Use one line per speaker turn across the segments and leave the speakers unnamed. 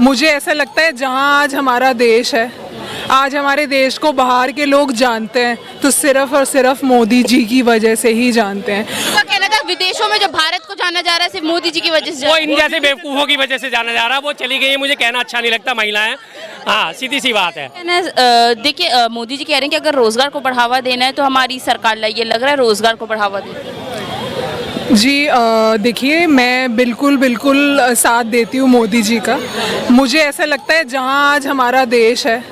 मुझे ऐसा लगता है जहाँ आज हमारा देश है, आज हमारे देश को बाहर के लोग जानते हैं तो सिर्फ और सिर्फ मोदी जी की वजह से ही जानते हैं।
उनका कहना था विदेशों में जो भारत को जाना जा रहा है सिर्फ मोदी जी की वजह से।
वो इन जैसे बेवकूफ़ों की वजह से जाना जा रहा है। वो चली गई है, मुझे कहना अच्छा नहीं लगता, महिलाएं। हाँ, सीधी सी बात है।
देखिए मोदी जी कह रहे हैं कि अगर रोजगार को बढ़ावा देना है तो हमारी सरकार लाइए, लग रहा है रोजगार को बढ़ावा दे।
जी देखिए, मैं बिल्कुल साथ देती हूँ मोदी जी का। मुझे ऐसा लगता है जहाँ आज हमारा देश है,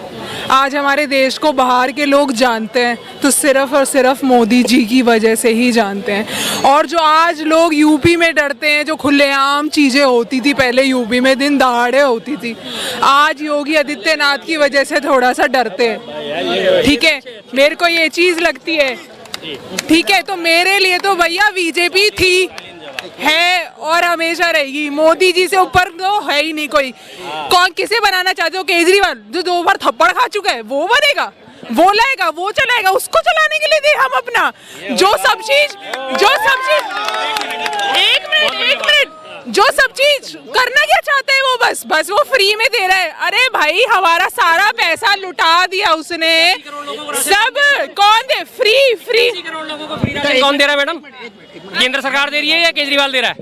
आज हमारे देश को बाहर के लोग जानते हैं तो सिर्फ और सिर्फ मोदी जी की वजह से ही जानते हैं। और जो आज लोग यूपी में डरते हैं, जो खुलेआम चीज़ें होती थी पहले यूपी में, दिन दहाड़े होती थी, आज योगी आदित्यनाथ की वजह से थोड़ा सा डरते हैं। ठीक है, मेरे को ये चीज़ लगती है। ठीक है, तो मेरे लिए तो भैया बीजेपी थी, है और हमेशा रहेगी। मोदी जी से ऊपर तो है ही नहीं कोई। कौन किसे बनाना चाहते हो? केजरीवाल जो 2 बार थप्पड़ खा चुका है वो बनेगा, वो लाएगा, वो चलाएगा, उसको चलाने के लिए दे हम अपना जो सब चीज एक मिनट जो सब चीज करना क्या चाहते हैं वो बस वो फ्री में दे रहा है। अरे भाई, हमारा सारा पैसा लुटा दिया उसने, सब कौन दे? फ्री
करोड़ लोगों को फ्री राशन कौन दे रहा है मैडम? केंद्र सरकार दे रही है या केजरीवाल दे रहा है?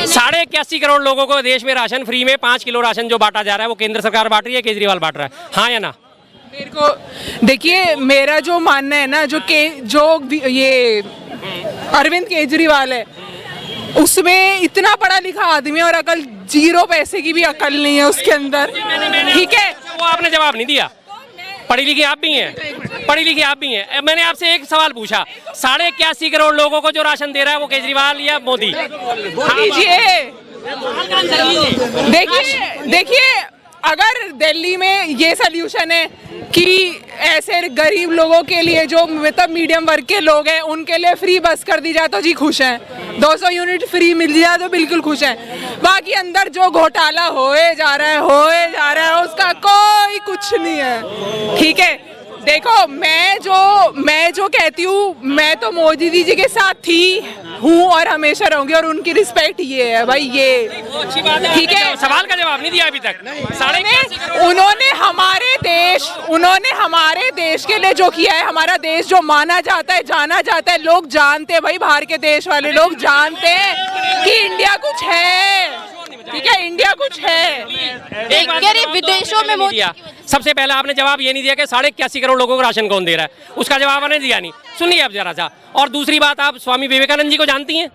81.5 करोड़ लोगों को देश में राशन फ्री में 5 किलो राशन जो बांटा जा रहा है वो केंद्र सरकार बांट रही है, केजरीवाल बांट रहा है, हाँ या ना?
मेरे को देखिए, मेरा जो मानना है ना, जो ये अरविंद केजरीवाल है, उसमें इतना पढ़ा लिखा आदमी और अकल 0 पैसे की भी अकल नहीं है उसके अंदर। ठीक है,
वो आपने जवाब नहीं दिया। पढ़ी लिखी आप भी हैं। मैंने आपसे एक सवाल पूछा, 81.5 करोड़ लोगों को जो राशन दे रहा है वो केजरीवाल या मोदी?
देखिए, अगर दिल्ली में ये सोल्यूशन है कि ऐसे गरीब लोगों के लिए, जो मतलब मीडियम वर्ग के लोग हैं, उनके लिए फ्री बस कर दी जाए तो जी खुश हैं। 200 यूनिट फ्री मिल जाए तो बिल्कुल खुश हैं। बाकी अंदर जो घोटाला होए जा रहा है उसका कोई कुछ नहीं है। ठीक है, देखो, मैं जो कहती हूँ, मैं तो मोदी जी के साथ हूँ और हमेशा रहूंगी, और उनकी रिस्पेक्ट ये है भाई, ये
अच्छी बात है। ठीक है, सवाल का जवाब नहीं दिया अभी तक।
उन्होंने हमारे देश के लिए जो किया है, हमारा देश जो माना जाता है, जाना जाता है, लोग जानते हैं भाई, बाहर के देश वाले लोग जानते हैं कि इंडिया कुछ है। ठीक है, इंडिया कुछ है।
विदेशों में मोदी
सबसे पहले आपने जवाब ये नहीं दिया कि 81.5 करोड़ लोगों को राशन कौन दे रहा है, उसका जवाब आपने दिया नहीं। सुनिए आप जरा सा। और दूसरी बात, आप स्वामी विवेकानंद जी को जानती हैं?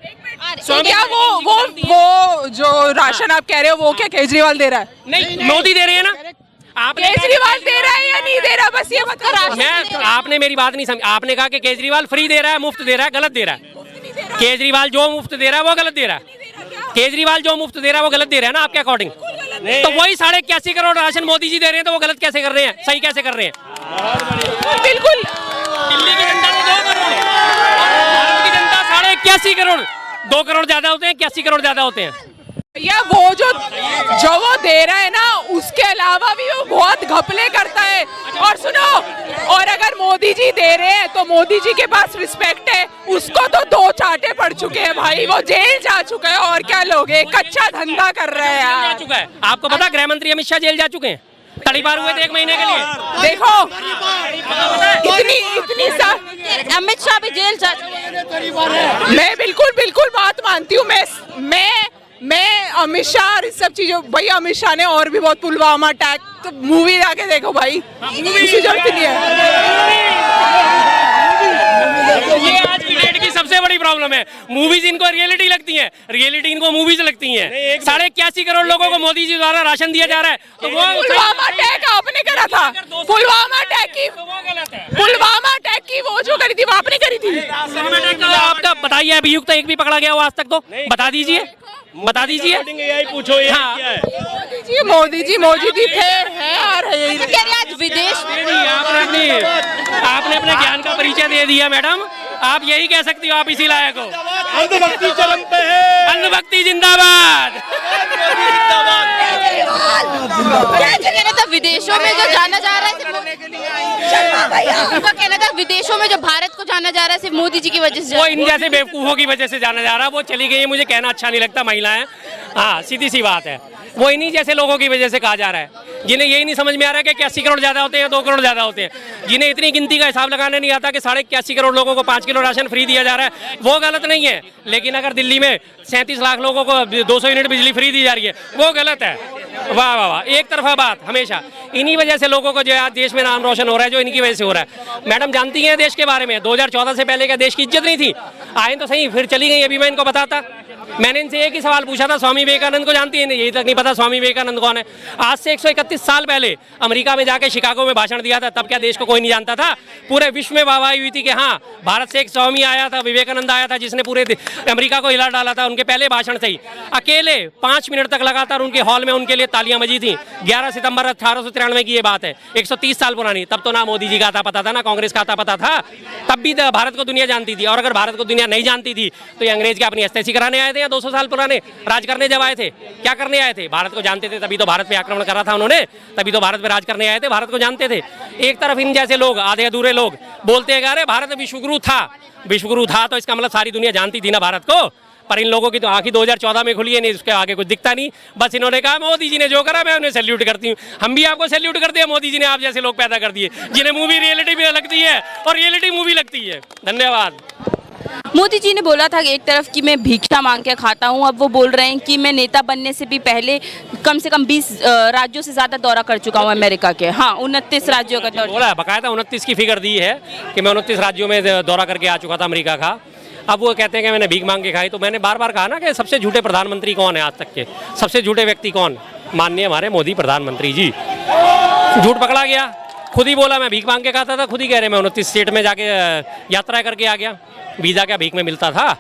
क्या वो जो राशन आप कह रहे हो, वो क्या केजरीवाल दे रहा है?
नहीं, मोदी दे रहे हैं ना। आपने
केजरीवाल दे रहा है या नहीं दे रहा, बस ये बता।
आपने मेरी बात नहीं समझी। आपने कहा कि केजरीवाल फ्री दे रहा है, मुफ्त दे रहा है, गलत दे रहा है। केजरीवाल जो मुफ्त दे रहा है वो गलत दे रहा है। केजरीवाल जो मुफ्त दे रहा है वो गलत दे रहा है ना आपके अकॉर्डिंग? तो वही 81.5 करोड़ राशन मोदी जी दे रहे हैं, तो वो गलत कैसे कर रहे हैं, सही कैसे कर रहे हैं?
बिल्कुल।
दिल्ली की जनता ने 2 करोड़, भारत की जनता 81.5 करोड़। 2 करोड़ ज्यादा होते हैं, 81 करोड़ ज्यादा होते हैं।
या वो जो वो दे रहा है ना, उसके अलावा भी वो बहुत घपले करता है। और सुनो, और अगर मोदी जी दे रहे हैं तो मोदी जी के पास रिस्पेक्ट है। उसको तो 2 चाटे पड़ चुके हैं भाई, वो जेल जा चुका है, और क्या लोग हैं, कच्चा धंधा कर रहे हैं यार।
चुका है। आपको पता, गृह मंत्री अमित शाह जेल जा चुके हैं, तड़ीपार हुए थे 1 महीने के लिए।
देखो, इतनी
अमित शाह भी जेल जा चुके।
मैं बिल्कुल बात मानती हूँ। मैं अमित शाह और इस सब चीजों, भाई अमित शाह ने और भी बहुत, पुलवामा अटैक, तो मूवी जाके देखो भाई, किसी जरूरत नहीं है।
ये आज की डेट की सबसे बड़ी प्रॉब्लम है। मूवीज इनको रियलिटी लगती है, रियलिटी इनको मूवीज लगती हैं। 81.5 करोड़ लोगों को मोदी जी द्वारा राशन दिया जा रहा है, तो वो
पुलवामा अटैक आपने करा था। पुलवामा अटैक की वो जो करी थी, वो आपने करी थी।
आपका बताइए, अभियुक्त एक भी पकड़ा गया हो आज तक? तो बता दीजिए।
पूछो ये
हाँ।
क्या है?
मोदी जी थे, हैं और
आज विदेश
आपने अपने ज्ञान का परिचय दे दिया मैडम। आप यही कह सकती हो, आप इसी लायक हो।
अंधभक्ति चरम पे है।
अंधभक्ति जिंदाबाद।
विदेशों में जो जाना जा रहा है, उनका कहना था विदेशों में जो भारत को जाना जा रहा है सिर्फ मोदी जी की वजह से।
वो इन जैसे बेवकूफों की वजह से जाना जा रहा है। वो चली गई है, मुझे कहना अच्छा नहीं लगता, महिलाएं। हाँ सीधी सी बात है, वो इन्हीं जैसे लोगों की वजह से कहा जा रहा है, जिन्हें यही नहीं समझ में आ रहा है कि 81 करोड़ ज़्यादा होते हैं 2 करोड़ ज़्यादा होते हैं, जिन्हें इतनी गिनती का हिसाब लगाने नहीं आता कि 81 करोड़ लोगों को 5 किलो राशन फ्री दिया जा रहा है, वो गलत नहीं है। लेकिन अगर दिल्ली में 37 लाख लोगों को 200 यूनिट बिजली फ्री दी जा रही है, वो गलत है। वाह वाह वाह, एक तरफा बात हमेशा। इन्हीं वजह से लोगों को जो है आज देश में नाम रोशन हो रहा है, जो इनकी वजह से हो रहा है। मैडम जानती हैं देश के बारे में, 2014 से पहले क्या देश की इज्जत नहीं थी? आए तो सही, फिर चली गई। अभी मैं इनको बताता, मैंने इनसे एक ही सवाल पूछा था, स्वामी विवेकानंद को जानती है? यही तक नहीं पता स्वामी विवेकानंद कौन है। आज से 131 साल पहले अमेरिका में जाके शिकागो में भाषण दिया था, तब क्या देश को कोई नहीं जानता था? पूरे विश्व में वाहवाही हुई थी कि हाँ, भारत से एक स्वामी आया था, विवेकानंद आया था, जिसने पूरे अमेरिका को हिला डाला था। उनके पहले भाषण से ही अकेले 5 मिनट तक लगातार उनके हॉल में उनके लिए तालियां बजी थी। 11 सितंबर 1893 की ये बात है, 130 साल पुरानी। तब तो ना मोदी जी का आता पता था, ना कांग्रेस का आता पता था, तब भी भारत को दुनिया जानती थी। और अगर भारत को दुनिया नहीं जानती थी तो ये अंग्रेज क्या अपनी एस्तेसी कराने आए थे या 200 साल पुराने राज करने जब आए थे? क्या करने आए थे? भारत को जानते थे, तभी तो भारत पे आक्रमण करा था उन्होंने, तभी तो भारत पे राज करने आए थे, भारत को जानते थे। एक तरफ इन जैसे लोग, आधे अधूरे लोग बोलते हैं कि अरे भारत विश्वगुरु था, विश्वगुरु था तो इसका मतलब सारी दुनिया जानती थी ना भारत को। पर इन लोगों की तो आंखें 2014 में खुली है, नहीं उसके आगे कुछ दिखता नहीं। बस इन्होंने कहा मोदी जी ने जो करा मैं उन्हें सैल्यूट करती हूँ। हम भी आपको सैल्यूट करते हैं, मोदी जी ने आप जैसे लोग पैदा कर दिए, जिन्हें मूवी रियलिटी में लगती है और रियलिटी मूवी लगती है। धन्यवाद।
मोदी जी ने बोला था कि एक तरफ कि मैं भिक्षा मांग के खाता हूं, अब वो बोल रहे हैं कि मैं नेता बनने से भी पहले कम से कम 20 राज्यों से ज़्यादा दौरा कर चुका हूं अमेरिका के। हाँ, 29 राज्यों का दौरा
बोला है, बकायदा 29 की फिगर दी है कि मैं 29 राज्यों में दौरा करके आ चुका था अमेरिका का। अब वो कहते हैं कि मैंने भीख मांग के खाई, तो मैंने बार बार कहा ना कि सबसे झूठे प्रधानमंत्री कौन है आज तक के, सबसे झूठे व्यक्ति कौन? माननीय हमारे मोदी प्रधानमंत्री जी। झूठ पकड़ा गया, खुद ही बोला मैं भीख मांग के खाता था, खुद ही कह रहे मैं 29 स्टेट में जाके यात्रा करके आ गया। वीज़ा क्या भीख में मिलता था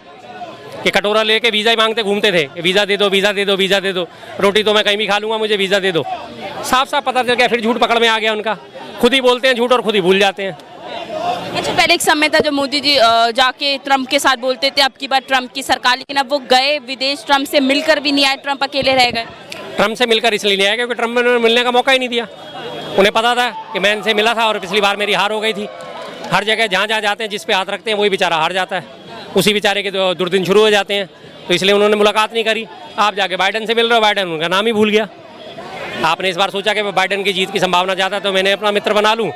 कि कटोरा लेके वीज़ा ही मांगते घूमते थे, वीज़ा दे दो, वीज़ा दे दो, वीज़ा दे दो, रोटी तो मैं कहीं भी खा लूँगा, मुझे वीज़ा दे दो। साफ साफ पता चल गया, फिर झूठ पकड़ में आ गया उनका। खुद ही बोलते हैं झूठ और खुद ही भूल जाते हैं।
अच्छा, पहले एक समय था जब मोदी जी जाके ट्रंप के साथ बोलते थे अब की बार ट्रंप की सरकार, लेकिन अब वो गए विदेश, ट्रंप से मिलकर भी नहीं आए, ट्रंप अकेले रह गए।
ट्रंप से मिलकर इसलिए नहीं आया क्योंकि ट्रंप ने मिलने का मौका ही नहीं दिया। उन्हें पता था कि मैं इनसे मिला था और पिछली बार मेरी हार हो गई थी। हर जगह जहाँ जहाँ जाते हैं, जिस पे हाथ रखते हैं वही बेचारा हार जाता है, उसी बेचारे के दुर्दिन शुरू हो जाते हैं। तो इसलिए उन्होंने मुलाकात नहीं करी। आप जाके बाइडन से मिल रहे हो, बाइडन उनका नाम ही भूल गया। आपने इस बार सोचा कि बाइडन की जीत की संभावना ज़्यादा, तो मैंने अपना मित्र बना लूँ,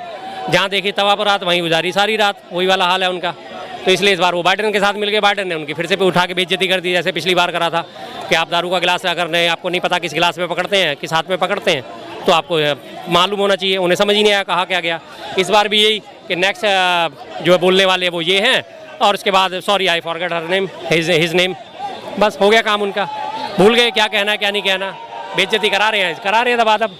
जहाँ देखी तवा पर रात वहीं गुजारी सारी रात, वही वाला हाल है उनका। तो इसलिए इस बार वो बाइडन के साथ मिल गए, बाइडन ने उनकी फिर से उठा के बेइज्जती कर दी, जैसे पिछली बार करा था कि आप दारू का गिलास अगर नहीं, आपको नहीं पता किस गिलास में पकड़ते हैं, किस हाथ में पकड़ते हैं, तो आपको मालूम होना चाहिए। उन्हें समझ ही नहीं आया कहा क्या गया। इस बार भी यही कि नेक्स्ट जो बोलने वाले वो ये हैं, और उसके बाद sorry I forget her name, his name. बस हो गया काम उनका, भूल गए क्या कहना है क्या नहीं कहना, बेइज्जती करा रहे हैं दबादब।